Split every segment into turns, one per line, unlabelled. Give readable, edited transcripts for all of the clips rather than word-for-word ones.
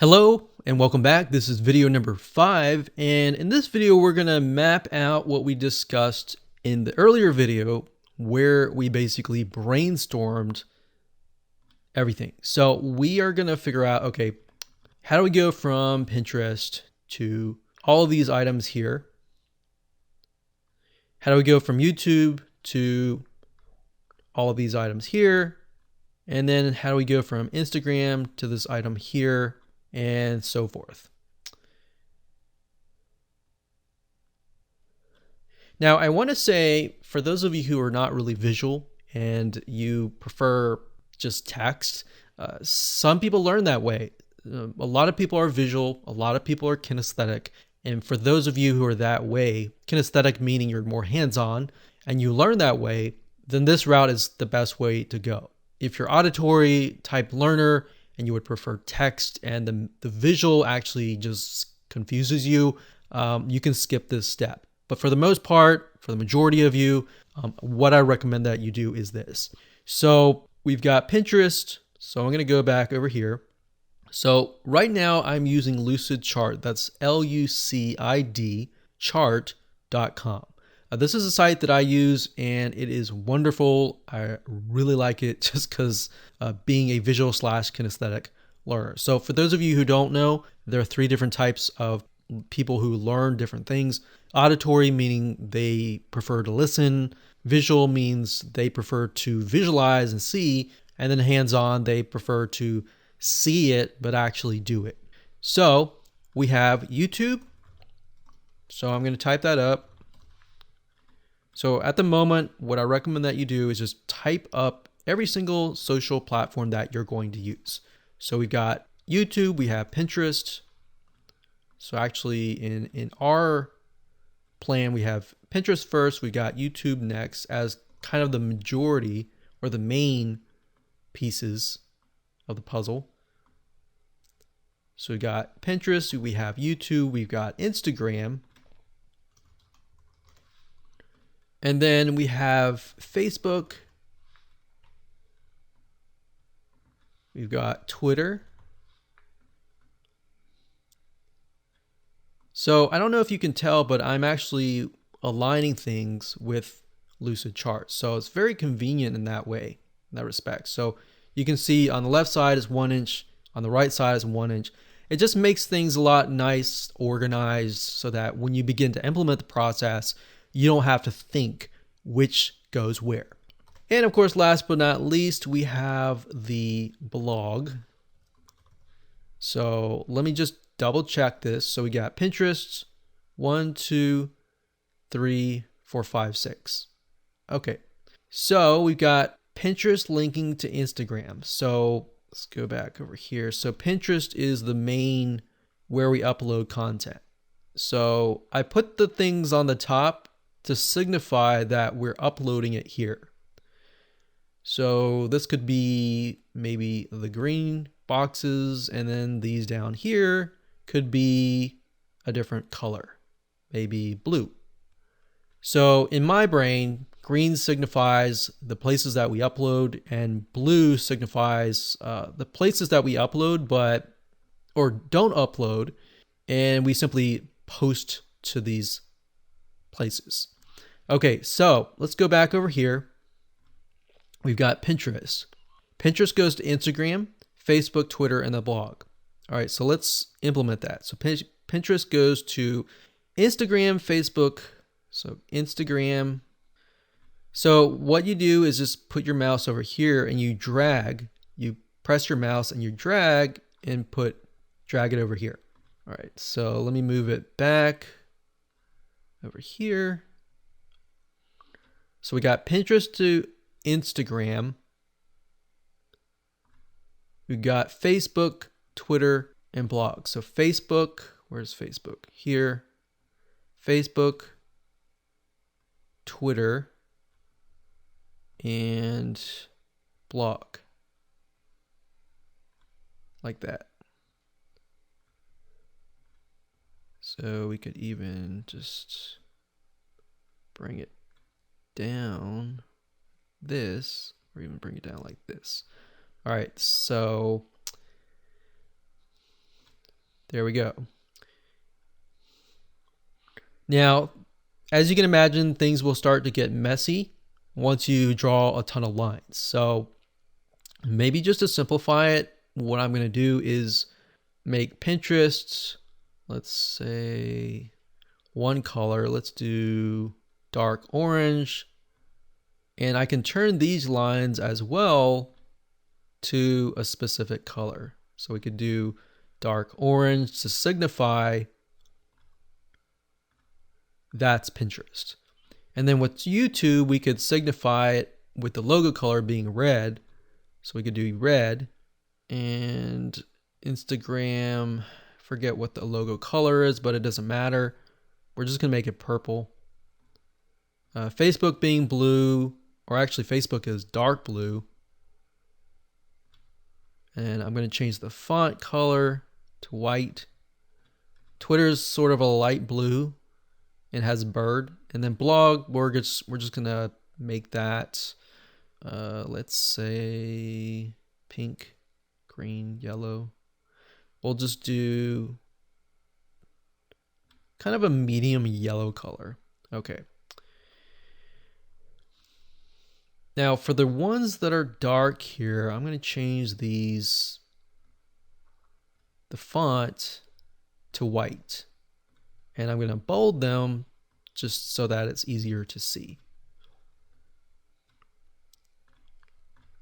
Hello and welcome back. This is video number 5, and in this video we're going to map out what we discussed in the earlier video where we basically brainstormed everything. So we are going to figure out, okay, how do we go from Pinterest to all of these items here? How do we go from YouTube to all of these items here? And then how do we go from Instagram to this item here? And so forth. Now, I want to say, for those of you who are not really visual and you prefer just text, some people learn that way. A lot of people are visual, a lot of people are kinesthetic. And for those of you who are that way, kinesthetic meaning you're more hands-on, and you learn that way, then this route is the best way to go. If you're auditory type learner, and you would prefer text and the visual actually just confuses you, you can skip this step. But for the most part, for the majority of you, what I recommend that you do is this. So we've got Pinterest. So I'm going to go back over here. So right now I'm using Lucid Chart. That's LUCID chart.com. This is a site that I use and it is wonderful. I really like it just because being a visual / kinesthetic learner. So for those of you who don't know, there are 3 different types of people who learn different things. Auditory, meaning they prefer to listen. Visual means they prefer to visualize and see. And then hands-on, they prefer to see it but actually do it. So we have YouTube. So I'm going to type that up. So at the moment, what I recommend that you do is just type up every single social platform that you're going to use. So we've got YouTube, we have Pinterest. So actually in our plan, we have Pinterest first, we got YouTube next as kind of the majority or the main pieces of the puzzle. So we got Pinterest, we have YouTube, we've got Instagram. And then we have Facebook. We've got Twitter. So I don't know if you can tell, but I'm actually aligning things with Lucid Charts. So it's very convenient in that way, in that respect. So you can see on the left side is 1 inch, on the right side is 1 inch. It just makes things a lot nice, organized, so that when you begin to implement the process, you don't have to think which goes where. And of course, last but not least, we have the blog. So let me just double check this. So we got Pinterest, 1, 2, 3, 4, 5, 6. Okay. So we've got Pinterest linking to Instagram. So let's go back over here. So Pinterest is the main where we upload content. So I put the things on the top to signify that we're uploading it here. So this could be maybe the green boxes, and then these down here could be a different color, maybe blue. So in my brain, green signifies the places that we upload, and blue signifies the places that we upload or don't upload, and we simply post to these places. Okay, so let's go back over here. We've got Pinterest. Pinterest goes to Instagram, Facebook, Twitter, and the blog. All right, so let's implement that. So Pinterest goes to Instagram, Facebook, so Instagram. So what you do is just put your mouse over here and you drag, you press your mouse and you drag and drag it over here. All right, so let me move it back over here. So we got Pinterest to Instagram. We got Facebook, Twitter, and blog. So Facebook, where's Facebook? Here. Facebook, Twitter, and blog. Like that. So we could even just bring it down this, or even bring it down like this. All right, so There we go. Now, as you can imagine, things will start to get messy once you draw a ton of lines. So maybe just to simplify it, what I'm going to do is make Pinterest, let's say one color. Let's do dark orange. And I can turn these lines as well to a specific color. So we could do dark orange to signify that's Pinterest. And then with YouTube, we could signify it with the logo color being red. So we could do red. And Instagram, forget what the logo color is, but it doesn't matter. We're just going to make it purple. Facebook being blue, or actually Facebook is dark blue. And I'm going to change the font color to white. Twitter's sort of a light blue and has a bird. And then blog, we're just going to make that, let's say pink, green, yellow. We'll just do kind of a medium yellow color. Okay. Now for the ones that are dark here, I'm going to change the font to white. And I'm going to bold them just so that it's easier to see.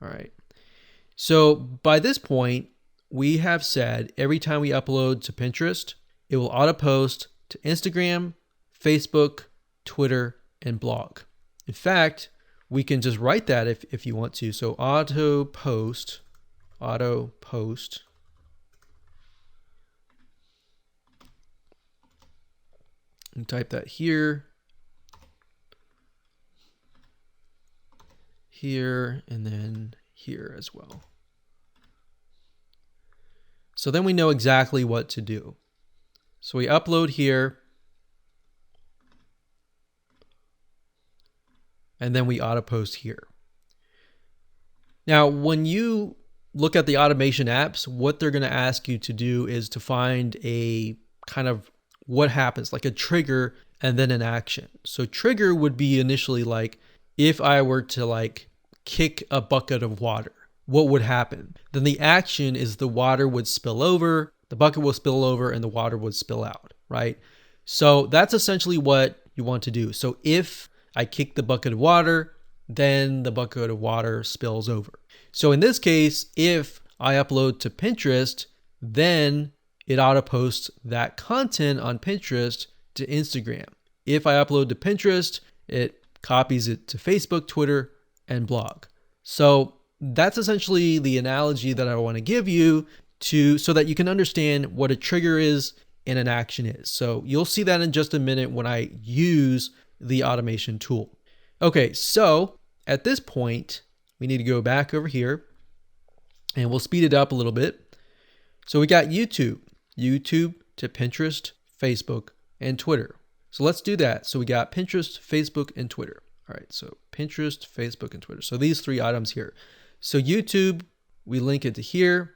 All right. So by this point, we have said every time we upload to Pinterest, it will auto post to Instagram, Facebook, Twitter, and blog. In fact, we can just write that if you want to. So auto post, and type that here, and then here as well. So then we know exactly what to do. So we upload here, and then we auto post here. Now, when you look at the automation apps, what they're going to ask you to do is to find a kind of what happens, like a trigger and then an action. So trigger would be initially like, if I were to like kick a bucket of water, what would happen? Then the action is the water would spill over, the bucket will spill over, and the water would spill out, right? So that's essentially what you want to do. So if I kick the bucket of water, then the bucket of water spills over. So in this case, if I upload to Pinterest, then it auto posts that content on Pinterest to Instagram. If I upload to Pinterest, it copies it to Facebook, Twitter, and blog. So that's essentially the analogy that I want to give you so that you can understand what a trigger is and an action is. So you'll see that in just a minute when I use the automation tool. Okay, so at this point, we need to go back over here and we'll speed it up a little bit. So we got YouTube to Pinterest, Facebook, and Twitter. So let's do that. So we got Pinterest, Facebook, and Twitter. All right, so Pinterest, Facebook, and Twitter. So these three items here. So YouTube, we link it to here.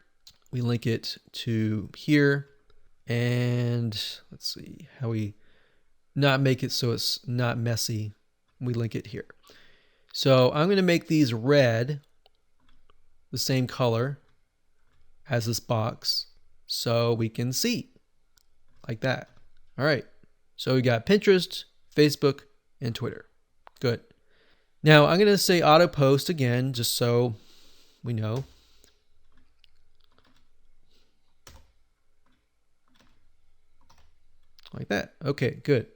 We link it to here. And let's see how we not make it so it's not messy. We link it here. So I'm going to make these red, the same color as this box, so we can see like that. All right. So we got Pinterest, Facebook, and Twitter. Good. Now I'm going to say auto post again, just so we know. Like that. Okay, good.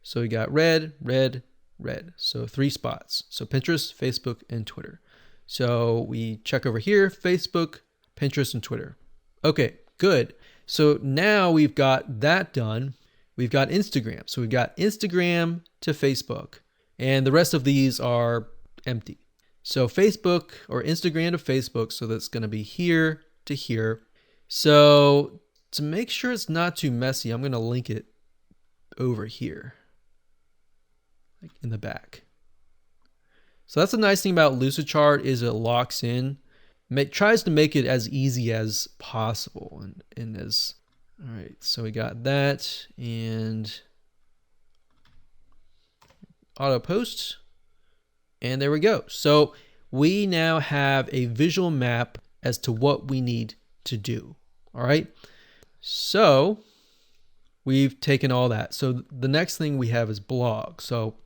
So we got red, red, red. So 3 spots. So Pinterest, Facebook, and Twitter. So we check over here, Facebook, Pinterest, and Twitter. Okay, good. So now we've got that done. We've got Instagram. So we've got Instagram to Facebook. And the rest of these are empty. So Facebook or Instagram to Facebook. So that's going to be here to here. So to make sure it's not too messy, I'm going to link it over here, like in the back. So that's the nice thing about Lucidchart is it locks in, tries to make it as easy as possible and as All right, so we got that and auto post, and there we go. So we now have a visual map as to what we need to do. All right, so we've taken all that. So the next thing we have is blog. So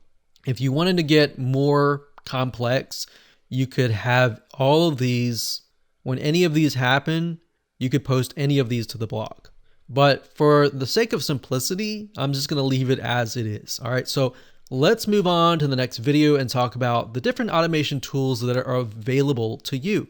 if you wanted to get more complex, you could have all of these. When any of these happen, you could post any of these to the blog. But for the sake of simplicity, I'm just going to leave it as it is. All right, so let's move on to the next video and talk about the different automation tools that are available to you.